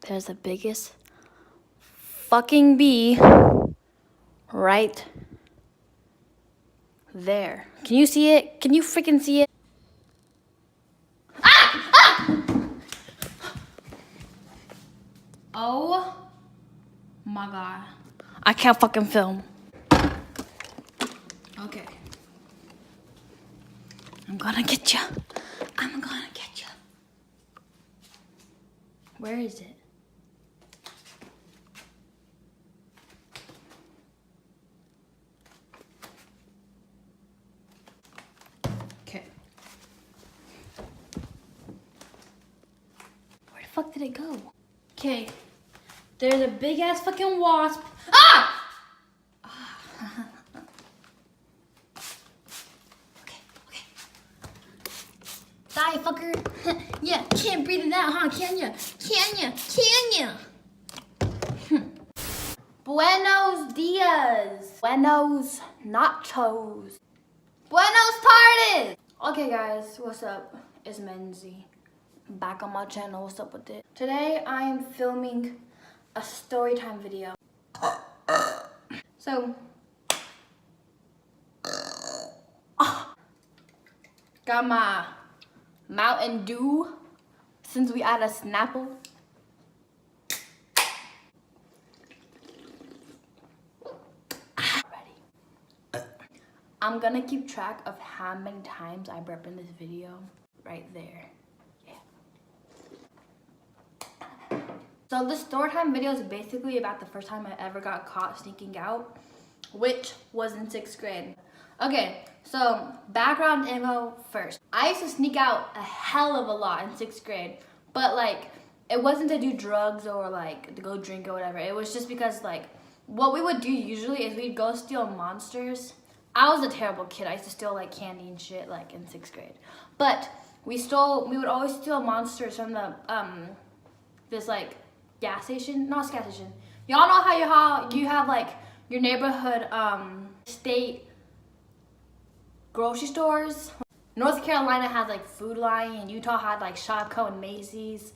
There's the biggest fucking bee right there. Can you see it? Can you freaking see it? Oh my god. I can't fucking film. Okay. I'm gonna get you. I'm gonna get you. Where is it? Okay. Where the fuck did it go? Okay. There's a big ass fucking wasp. Ah! Okay. Die, fucker. Yeah, can't breathe it out, huh? Can ya? Can ya? Buenos dias. Buenos nachos. Buenos tardes. Okay, guys, what's up? It's Menzi. Back on my channel. What's up with it? Today, I am filming a story time video. So, got my Mountain Dew since we add a Snapple. Ready. I'm gonna keep track of how many times I burp in this video. Right there. Yeah. So this story time video is basically about the first time I ever got caught sneaking out, which was in 6th grade. Okay, so background info first. I used to sneak out a hell of a lot in 6th grade, but like, it wasn't to do drugs or like to go drink or whatever. It was just because like, what we would do usually is we'd go steal Monsters. I was a terrible kid. I used to steal like candy and shit like in 6th grade. But we would always steal Monsters from the, this like gas station, not gas station. Y'all know how you have like your neighborhood, state grocery stores. North Carolina has like Food Lion, Utah had like Shopko and Macy's,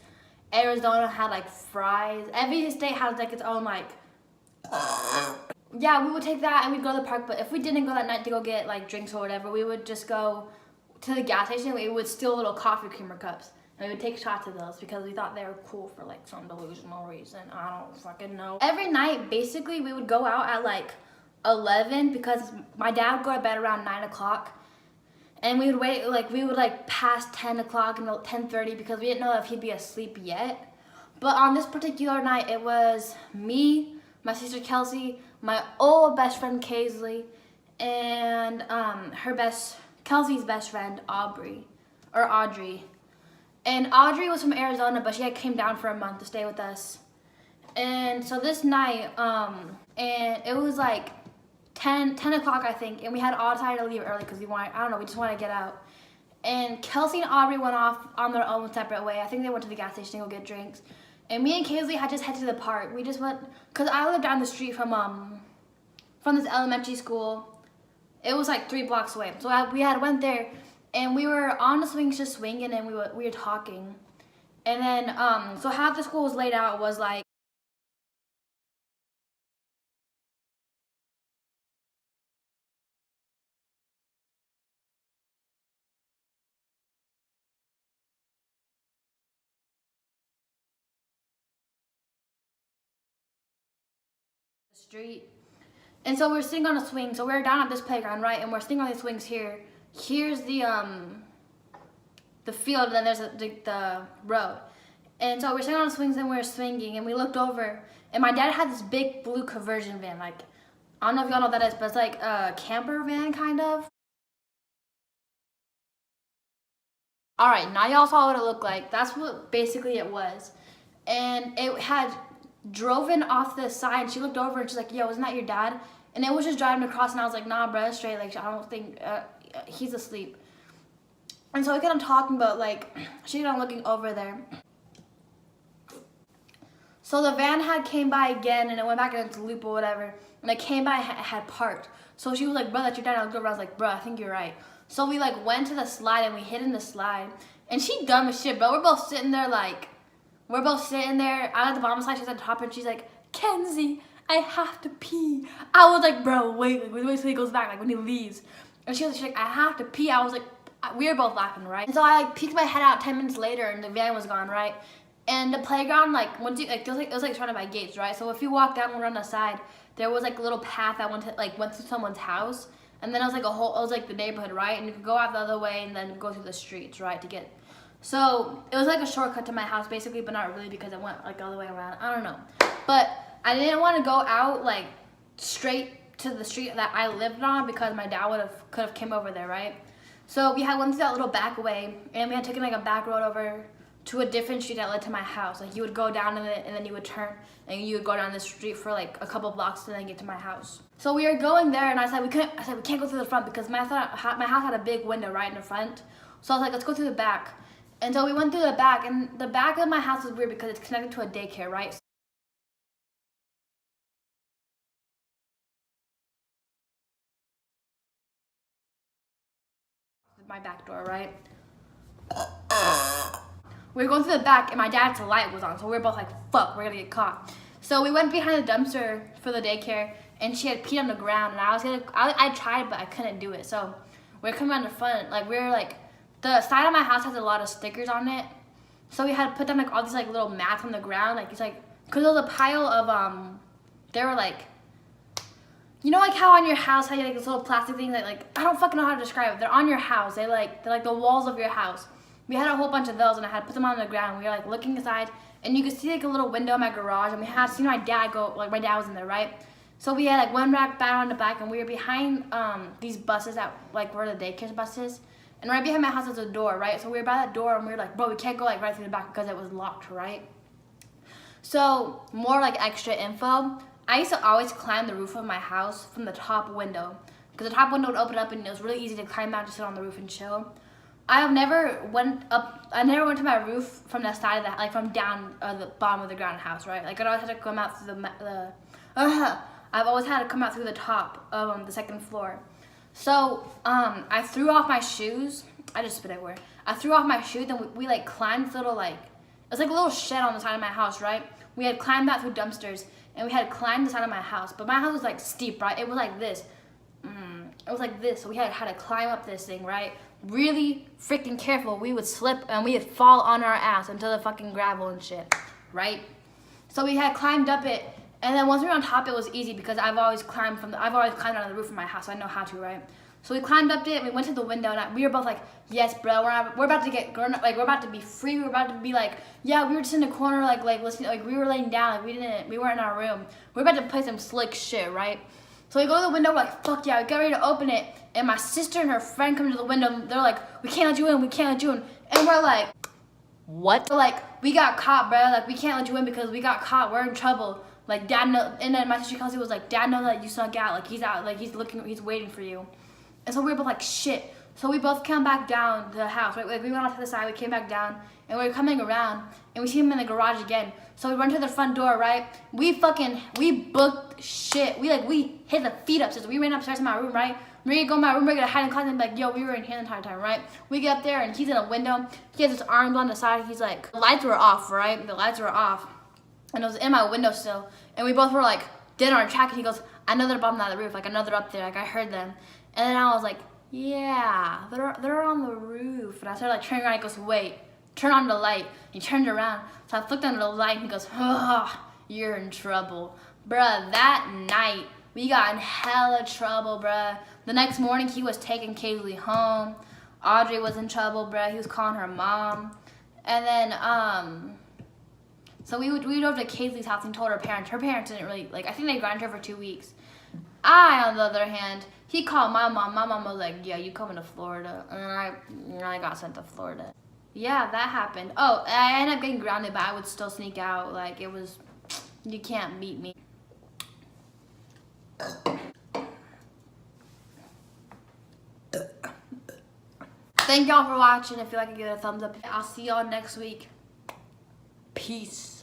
Arizona had like Fry's. Every state has like its own like, yeah, we would take that and we'd go to the park, but if we didn't go that night to go get like drinks or whatever, we would just go to the gas station. We would steal little coffee creamer cups and we would take shots of those because we thought they were cool for like some delusional reason. I don't fucking know. Every night, basically, we would go out at like 11 because my dad would go to bed around 9 o'clock. And we would wait, like, we would, like, past 10 o'clock until 10:30 because we didn't know if he'd be asleep yet. But on this particular night, it was me, my sister Kelsey, my old best friend Kaisley, and Kelsey's best friend Audrey. And Audrey was from Arizona, but she had came down for a month to stay with us. And so this night, and it was like 10 o'clock, I think, and we had all decided to leave early because we just wanted to get out. And Kelsey and Aubrey went off on their own separate way. I think they went to the gas station to go get drinks. And me and Kaisley had just headed to the park. We just went, because I lived down the street from this elementary school. It was like 3 blocks away. So we had went there, and we were on the swings just swinging, and we were talking. And then, so how the school was laid out was like, street. And so we're sitting on a swing. So we're down at this playground, right? And we're sitting on these swings here. Here's the field, and then there's the road. And so we're sitting on the swings and we're swinging, and we looked over, and my dad had this big blue conversion van. Like, I don't know if y'all know what that is, but it's like a camper van, kind of. All right, now y'all saw what it looked like. That's what basically it was. And it had driven off the side. She looked over and she's like, yo, isn't that your dad? And it was just driving across, and I was like, nah, bro, straight. Like, I don't think, he's asleep. And so we kept on talking about, like, she kept on looking over there. So the van came by again, and it went back into loop or whatever. And it came by, had parked. So she was like, bro, that's your dad. I looked over, I was like, bro, I think you're right. So we like went to the slide and we hid in the slide. And she dumb as shit, bro. We're both sitting there like, We're both sitting there. I'm at the bottom side, she's at the top, and she's like, Kenzie, I have to pee. I was like, bro, wait till he goes back, like when he leaves. And she's like, I have to pee. I was like, we were both laughing, right? And so I like peeked my head out 10 minutes later, and the van was gone, right? And the playground, like once you like, it was like surrounded by gates, right? So if you walk down and run the side, there was like a little path that went to someone's house, and then it was like it was like the neighborhood, right? And you could go out the other way and then go through the streets, right, to get. So it was like a shortcut to my house, basically, but not really because it went like all the way around. I don't know, but I didn't want to go out like straight to the street that I lived on because my dad could have came over there, right? So we had went through that little back way, and we had taken like a back road over to a different street that led to my house. Like you would go down it, and then you would turn, and you would go down the street for like a couple blocks to then get to my house. So we were going there, and I said we can't go through the front because my house had a big window right in the front. So I was like, let's go through the back. And so we went through the back, and the back of my house is weird because it's connected to a daycare, right? My back door, right? We were going through the back, and my dad's light was on, so we were both like, fuck, we're gonna get caught. So we went behind the dumpster for the daycare, and she had peed on the ground, and I tried, but I couldn't do it. So we were coming around the front, like we were like, the side of my house has a lot of stickers on it, so we had to put down like all these like little mats on the ground, like it's like, cause there was a pile of they were like, you know like how on your house how you like those little plastic things that like I don't fucking know how to describe it. They're on your house. They're like the walls of your house. We had a whole bunch of those, and I had to put them on the ground. We were like looking inside, and you could see like a little window in my garage, and we had seen my dad go, like my dad was in there, right? So we had like one rack bed on the back, and we were behind these buses that like were the daycare buses, and right behind my house was a door, right? So we were by that door, and we were like, bro, we can't go like right through the back because it was locked, right? So more like extra info. I used to always climb the roof of my house from the top window because the top window would open up and it was really easy to climb out to sit on the roof and chill. I never went to my roof from the side of the, like from down the bottom of the ground house, right? Like I always had to come out through I've always had to come out through the top of the second floor. So I threw off my shoes. I just spit everywhere. I threw off my shoes, and we like climbed this little like, it was like a little shed on the side of my house, right? We had climbed that through dumpsters, and we had climbed the side of my house. But my house was like steep, right? It was like this. It was like this. So we had to climb up this thing, right? Really freaking careful. We would slip and we would fall on our ass into the fucking gravel and shit, right? So we had climbed up it, and then once we were on top, it was easy because I've always climbed on the roof of my house. So I know how to, right? So we climbed up it, we went to the window, and we were both like, yes, bro, we're about to get grown up, like we're about to be free, we're about to be like, yeah, we were just in the corner, like listening, like we were laying down, like we weren't in our room. We're about to play some slick shit, right? So we go to the window, we're like, fuck yeah, we get ready to open it, and my sister and her friend come to the window, they're like, we can't let you in, we can't let you in, and we're like, what? We're like, we got caught, bro, like we can't let you in because we got caught, we're in trouble. Like dad know, and then my sister Kelsey was like, dad knows that you snuck out, like he's out, like he's waiting for you. And so we were both like, shit. So we both came back down to the house, right? Like we went off to the side, we came back down, and we were coming around, and we see him in the garage again. So we run to the front door, right? We booked shit. We hit the feet upstairs. We ran upstairs to my room, right? We're gonna go in my room, we're gonna hide in the closet and be like, yo, we were in here the entire time, right? We get up there, and he's in a window. He has his arms on the side. He's like, the lights were off, right? The lights were off. And it was in my window still. And we both were like, dead on our track, and he goes, I know they're bumping on the roof, like I know they're up there, like I heard them. And then I was like, yeah, they're on the roof. And I started like turning around, he goes, wait, turn on the light. He turned around, so I flicked on the light, and he goes, oh, you're in trouble. Bruh, that night, we got in hella trouble, bruh. The next morning, he was taking Kaylee home. Audrey was in trouble, bruh. He was calling her mom. And then, so we drove to Kaylee's house and told her parents. Her parents didn't really, like, I think they grounded her for 2 weeks. On the other hand, he called my mom. My mom was like, yeah, you coming to Florida. And I got sent to Florida. Yeah, that happened. Oh, I ended up getting grounded, but I would still sneak out. Like, it was, you can't beat me. Thank y'all for watching. If you like it, give it a thumbs up. I'll see y'all next week. Peace.